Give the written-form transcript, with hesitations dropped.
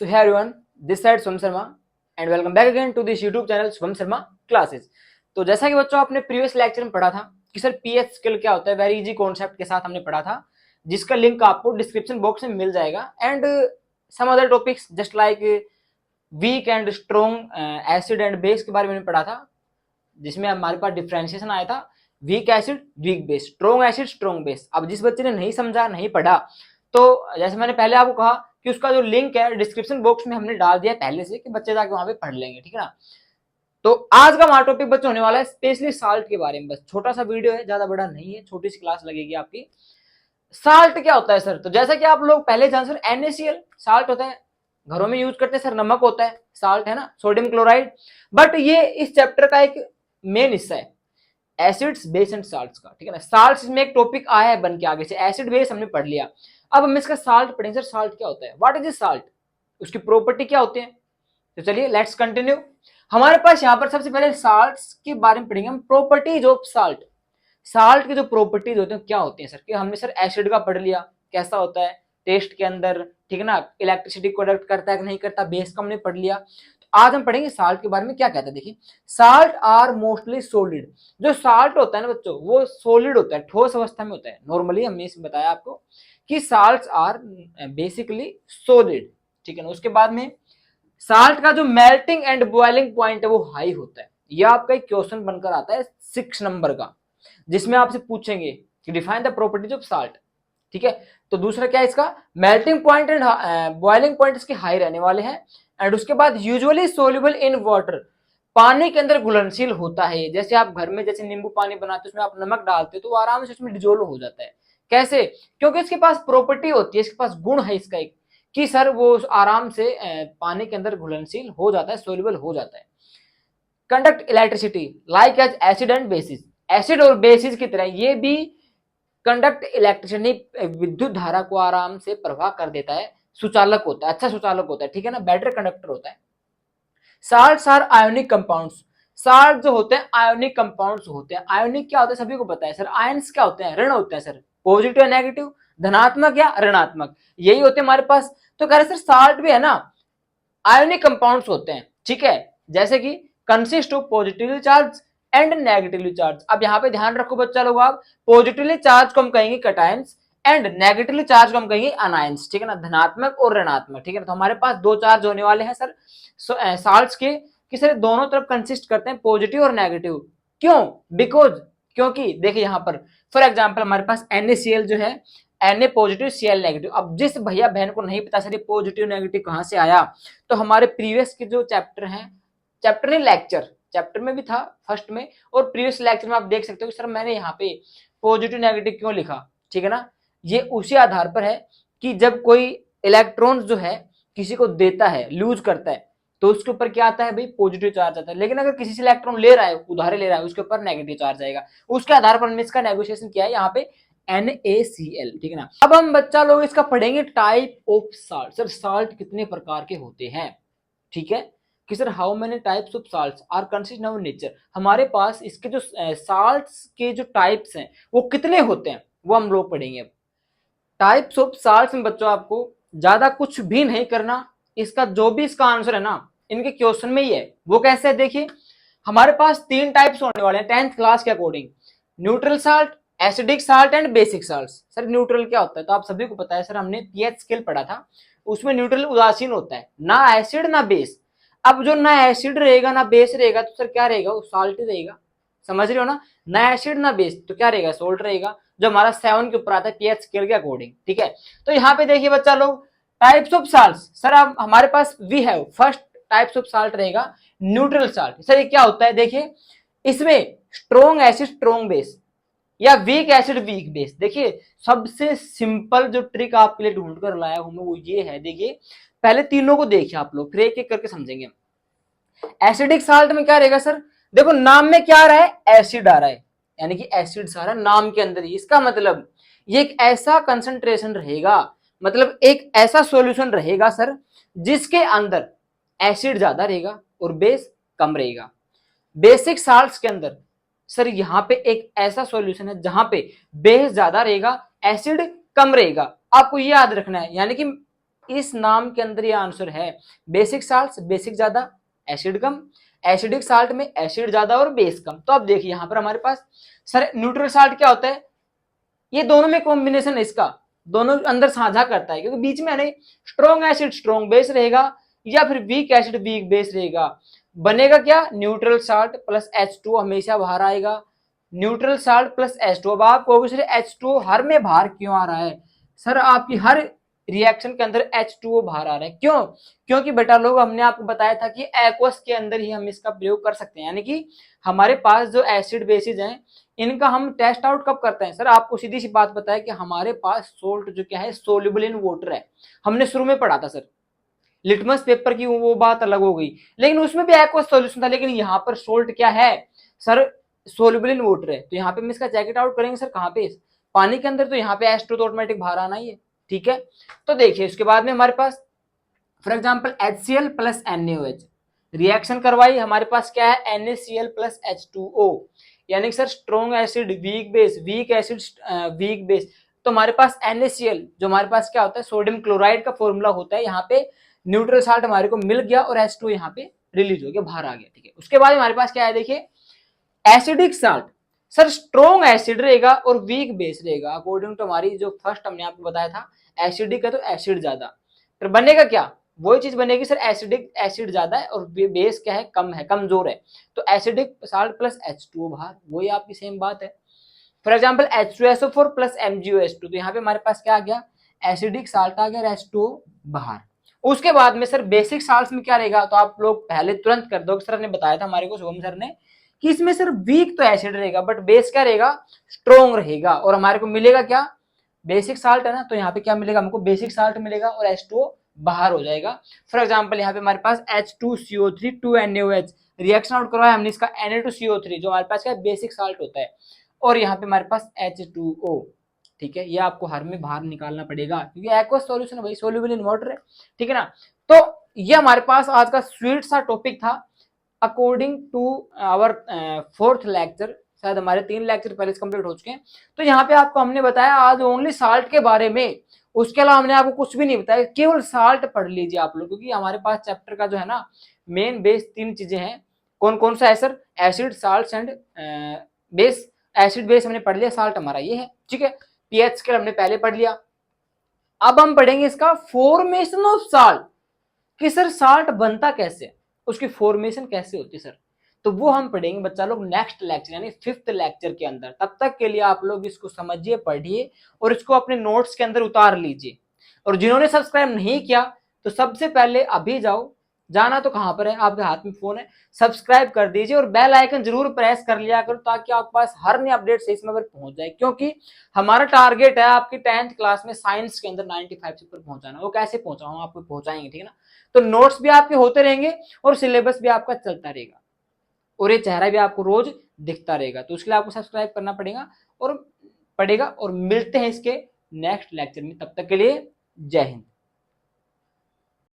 So hey everyone, this side Swam Sharma and welcome back again to this YouTube channel Swam Sharma Classes। तो जैसा कि बच्चों आपने previous lecture में पढ़ा था कि सर पीएच स्किल क्या होता है, वेरी इजी कॉन्सेप्ट के साथ हमने पढ़ा था, जिसका लिंक आपको डिस्क्रिप्शन बॉक्स में मिल जाएगा। And some other topics just like weak and strong acid and base के बारे में पढ़ा था, जिसमें हमारे पास डिफ्रेंशिएशन आया था week acid weak base, strong acid strong base. अब जिस बच्चे ने नहीं समझा नहीं पढ़ा, तो जैसे मैंने पहले आपको कहा कि उसका जो लिंक है डिस्क्रिप्शन बॉक्स में हमने डाल दिया पहले से, कि बच्चे जाके वहां पे पढ़ लेंगे, ठीक है ना। तो आज का हमारा टॉपिक बच्चों होने वाला है स्पेशली साल्ट के बारे में। बस छोटा सा वीडियो है, ज्यादा बड़ा नहीं है, छोटी सी क्लास लगेगी आपकी। साल्ट क्या होता है सर? तो जैसा कि आप लोग पहले जान सर, NaCl साल्ट होता है, घरों में यूज करते हैं सर, नमक होता है, साल्ट है ना, सोडियम क्लोराइड। बट ये इस चैप्टर का एक मेन हिस्सा है, एसिड्स बेस एंड साल्ट्स का, ठीक है ना। साल्ट्स में एक टॉपिक आया है बन के आगे से, एसिड बेस हमने पढ़ लिया। अब हम इसका साल्ट पढ़ेंगे। सर साल्ट क्या होता है, व्हाट इज ए साल्ट, उसकी प्रॉपर्टी क्या होती है। तो चलिए लेट्स कंटिन्यू। हमारे पास यहाँ पर सबसे पहले साल्ट्स के बारे में पढ़ेंगे हम, प्रॉपर्टीज ऑफ साल्ट। साल्ट की जो प्रॉपर्टीज होते हैं क्या होती हैं सर, कि हमने सर एसिड का पढ़ लिया, कैसा होता है टेस्ट के अंदर, ठीक है ना, इलेक्ट्रिसिटी कंडक्ट करता है कि नहीं करता, बेस का हमने पढ़ लिया। तो आज हम पढ़ेंगे साल्ट के बारे में क्या कहता है। देखिए, साल्ट आर मोस्टली सोलिड। जो साल्ट होता है ना बच्चों, वो सोलिड होता है, ठोस अवस्था में होता है। नॉर्मली हमने इसे बताया आपको कि साल्ट्स आर बेसिकली सोलिड, ठीक है ना। उसके बाद में साल्ट का जो मेल्टिंग एंड बॉइलिंग पॉइंट है वो हाई होता है। यह आपका एक क्वेश्चन बनकर आता है 6 नंबर का, जिसमें आपसे पूछेंगे कि define the properties of salt, ठीक है। तो दूसरा क्या है इसका, melting point and boiling point इसके हाई रहने वाले हैं। एंड उसके बाद यूजुअली सोल्यूबल इन वाटर, पानी के अंदर घुलनशील होता है। जैसे आप घर में जैसे नींबू पानी बनाते हो, उसमें आप नमक डालते हो तो वो आराम से उसमें डिजोल्व हो जाता है। कैसे? क्योंकि इसके पास प्रॉपर्टी होती है, इसके पास गुण है इसका एक, कि सर वो आराम से पानी के अंदर घुलनशील हो जाता है, सोल्यूबल हो जाता है। Conduct electricity like as acid and bases, acid और बेसिस की तरह ये भी कंडक्ट इलेक्ट्रिसिटी, विद्युत धारा को आराम से प्रवाह कर देता है, सुचालक होता है, अच्छा सुचालक होता है, ठीक है ना, बेटर कंडक्टर होता है। Salts are ionic compounds, salt जो होते हैं आयोनिक कंपाउंड्स होते हैं। आयोनिक क्या होता है सभी को पता है सर, आयंस क्या होते हैं, ऋण होते हैं सर, पॉजिटिव या नेगेटिव, धनात्मक या ऋणात्मक, यही होते हैं हमारे पास। तो कह रहे सर साल्ट भी है ना आयोनिक कंपाउंड्स होते हैं, ठीक है, जैसे कि consist of positively charge and negatively charge. अब यहाँ पे ध्यान रखो बच्चा लोग, आप पॉजिटिवली चार्ज को हम कहेंगे कैटायंस एंड नेगेटिवली चार्ज को हम कहेंगे अनायंस, ठीक है ना, धनात्मक और ऋणात्मक, ठीक है ना। तो हमारे पास दो चार्ज होने वाले हैं सर साल्ट्स के, कि सर दोनों तरफ कंसिस्ट करते हैं पॉजिटिव और नेगेटिव। क्यों? बिकॉज, क्योंकि देखिए यहाँ पर फॉर एग्जाम्पल हमारे पास NaCl जो है, Na पॉजिटिव Cl नेगेटिव। अब जिस भैया बहन को नहीं पता सर ये पॉजिटिव नेगेटिव कहां से आया, तो हमारे प्रीवियस के जो चैप्टर हैं, चैप्टर नहीं लेक्चर, चैप्टर में भी था फर्स्ट में, और प्रीवियस लेक्चर में आप देख सकते हो सर मैंने यहाँ पे पॉजिटिव नेगेटिव क्यों लिखा, ठीक है ना। ये उसी आधार पर है कि जब कोई इलेक्ट्रॉन जो है किसी को देता है, लूज करता है, तो उसके ऊपर क्या आता है भाई, पॉजिटिव चार्ज आता है। लेकिन अगर किसी से इलेक्ट्रॉन ले रहा है, उधारे ले रहा है, उसके ऊपर नेगेटिव चार्ज आएगा। उसके आधार पर हमने इसका नेगोशिएशन किया है यहाँ पे NaCl, ठीक है ना। अब हम बच्चा लोग इसका पढ़ेंगे type of salt. Sir salt कितने प्रकार के होते हैं, ठीक है, कि sir how many types of salts are consist in our nature. हमारे पास इसके जो साल्ट्स के जो टाइप्स हैं वो कितने होते हैं, वो हम लोग पढ़ेंगे। अब टाइप्स ऑफ साल्ट्स में बच्चों आपको ज्यादा कुछ भी नहीं करना, इसका जो भी इसका आंसर है ना इनके क्वेश्चन में ही है। वो कैसे है देखिए, हमारे पास 3 टाइप्स होने वाले हैं 10th क्लास के according, neutral salt, acidic salt and basic salt. Sir neutral क्या होता है, तो आप सभी को पता है सर, हमने पीएच स्केल पढ़ा था, उसमें न्यूट्रल उदासीन होता है, ना एसिड ना बेस। अब जो ना एसिड रहेगा ना बेस रहेगा, तो सर क्या रहेगा, वो साल्ट ही रहेगा, समझ रहे हो ना एसिड ना बेस तो क्या रहेगा, सोल्ट रहेगा, जो हमारा 7 के ऊपर आता है पीएच स्केल के अकॉर्डिंग, ठीक है। तो यहाँ पे देखिए बच्चा लोग टाइप्स ऑफ साल्ट, सर अब हमारे पास we have first types of salt रहेगा न्यूट्रल साल्ट। सर ये क्या होता है देखिए, इसमें स्ट्रॉन्ग एसिड स्ट्रॉन्ग बेस या वीक एसिड वीक बेस। देखिए सबसे सिंपल जो ट्रिक आपके लिए ढूंढ कर लाया हूं मैं वो ये है, देखिए पहले तीनों को देखिए आप लोग, फिर एक एक करके समझेंगे। एसिडिक साल्ट में क्या रहेगा सर, देखो नाम में क्या आ रहा है, एसिड आ रहा है, यानी कि एसिड आ रहा है नाम के अंदर ही। इसका मतलब ये एक ऐसा कंसंट्रेशन रहेगा, मतलब एक ऐसा सॉल्यूशन रहेगा सर जिसके अंदर एसिड ज्यादा रहेगा और बेस कम रहेगा। बेसिक साल्ट्स के अंदर सर यहाँ पे एक ऐसा सॉल्यूशन है जहां पे बेस ज्यादा रहेगा, एसिड कम रहेगा। आपको ये याद रखना है, यानी कि इस नाम के अंदर ये आंसर है। बेसिक साल्ट, बेसिक ज्यादा, एसिड कम, एसिडिक साल्ट में एसिड ज्यादा और बेस कम। तो अब देखिए यहां पर हमारे पास सर न्यूट्रल साल्ट क्या होता है, ये दोनों में कॉम्बिनेशन है इसका, दोनों अंदर साझा करता है, क्योंकि बीच में नहीं स्ट्रॉन्ग एसिड स्ट्रॉन्ग बेस रहेगा या फिर वीक एसिड वीक बेस रहेगा। बनेगा क्या, न्यूट्रल साल्ट प्लस H2 हमेशा बाहर आएगा, न्यूट्रल साल्ट प्लस H2। अब आप कहोगे सर H2 हर में बाहर क्यों आ रहा है, सर आपकी हर रिएक्शन के अंदर H2O बाहर आ रहा है, क्यों, क्योंकि बेटा लोग हमने आपको बताया था कि एक्वस के अंदर ही हम इसका प्रयोग कर सकते हैं, यानी कि हमारे पास जो एसिड बेसिस हैं इनका हम टेस्ट आउट कब करते हैं, सर आपको सीधी सी बात बताया कि हमारे पास सोल्ट जो क्या है सोल्युबल इन वाटर है, हमने शुरू में पढ़ा था सर, लिटमस पेपर की वो बात अलग हो गई, लेकिन उसमें भी एक्वस सॉल्यूशन था, लेकिन यहाँ पर सोल्ट क्या है सर सोल्युबल इन वाटर है। तो यहाँ पे हम इसका जैकेट आउट करेंगे सर कहाँ पे, पानी के अंदर, तो यहाँ पे H2 तो ऑटोमेटिक बाहर आना ही है, ठीक है। तो देखिए इसके बाद में हमारे पास for example HCl plus NaOH reaction करवाई, हमारे पास क्या है NaCl प्लस H2O, यानी sir strong acid weak base, weak acid weak base. तो हमारे पास NaCl जो हमारे पास क्या होता है सोडियम क्लोराइड का फॉर्मूला होता है, यहाँ पे न्यूट्रल साल्ट हमारे को मिल गया और H2 यहाँ पे रिलीज हो गया बाहर आ गया, ठीक है। उसके बाद हमारे पास क्या है देखिए acidic salt, sir strong acid रहेगा और वीक बेस रहेगा, अकॉर्डिंग टू हमारी जो फर्स्ट हमने आपको बताया था एसिडिक है तो एसिड ज्यादा, तो बनेगा क्या वही चीज बनेगी सर एसिडिक एसिड ज्यादा है और बेस क्या है कम है कमजोर है, तो एसिडिक साल्ट प्लस H2O बाहर, वही आपकी सेम बात है। For example H2SO4 plus MgOH2, तो यहाँ पे हमारे पास क्या आ गया एसिडिक साल्ट आ गया H2O बाहर। उसके बाद में सर बेसिक साल्ट में क्या रहेगा, तो आप लोग पहले तुरंत कर दो, सर ने बताया था हमारे को शुभम सर ने कि इसमें सर वीक तो एसिड रहेगा बट बेस क्या रहेगा स्ट्रॉन्ग रहेगा, और हमारे को मिलेगा क्या बेसिक साल्ट है ना, तो यहाँ पे क्या मिलेगा हमको बेसिक साल्ट मिलेगा और H2O बाहर हो जाएगा। फॉर एग्जाम्पल यहाँ पे हमारे पास H2CO3 2NaOH रिएक्शन आउट करवाया हमने इसका Na2CO3 जो हमारे पास क्या बेसिक साल्ट होता है, और यहाँ पे हमारे पास H2O, ठीक है। ये आपको हर में बाहर निकालना पड़ेगा क्योंकि एक्वस सॉल्यूशन भाई सोल्यूबल इन वाटर है, ठीक है ना। तो ये हमारे पास आज का स्वीट सा टॉपिक था according to our fourth lecture, शायद हमारे 3 लेक्चर पहले से कंप्लीट हो चुके हैं। तो यहाँ पे आपको हमने बताया आज ओनली साल्ट के बारे में, उसके अलावा हमने आपको कुछ भी नहीं बताया, केवल साल्ट पढ़ लीजिए आप लोग, क्योंकि हमारे पास चैप्टर का जो है ना मेन बेस 3 चीजें हैं, कौन कौन सा है sir acid salt and base, acid base हमने पढ़ लिया, साल्ट हमारा ये है, ठीक है। पीएच स्केल हमने पहले पढ़ लिया, अब हम पढ़ेंगे इसका फॉर्मेशन ऑफ साल्ट, कि सर साल्ट बनता कैसे, उसकी फॉर्मेशन कैसे होती है सर, तो वो हम पढ़ेंगे बच्चा लोग नेक्स्ट लेक्चर यानी 5th लेक्चर के अंदर। तब तक के लिए आप लोग इसको समझिए पढ़िए और इसको अपने नोट्स के अंदर उतार लीजिए, और जिन्होंने सब्सक्राइब नहीं किया तो सबसे पहले अभी जाओ, जाना तो कहां पर है आपके हाथ में फोन है, सब्सक्राइब कर दीजिए और बेल आइकन जरूर प्रेस कर लिया करो ताकि आपके पास हर नई अपडेट सही समय पर पहुंच जाए, क्योंकि हमारा टारगेट है आपकी 10th क्लास में साइंस के अंदर 95 से ऊपर पहुंचाना। वो कैसे पहुंचाऊं आपको पहुंचाएंगे, ठीक है ना। तो नोट्स भी आपके होते रहेंगे और सिलेबस भी आपका चलता रहेगा और ये चेहरा भी आपको रोज दिखता रहेगा, तो उसके लिए आपको सब्सक्राइब करना पड़ेगा और मिलते हैं इसके नेक्स्ट लेक्चर में, तब तक के लिए जय हिंद।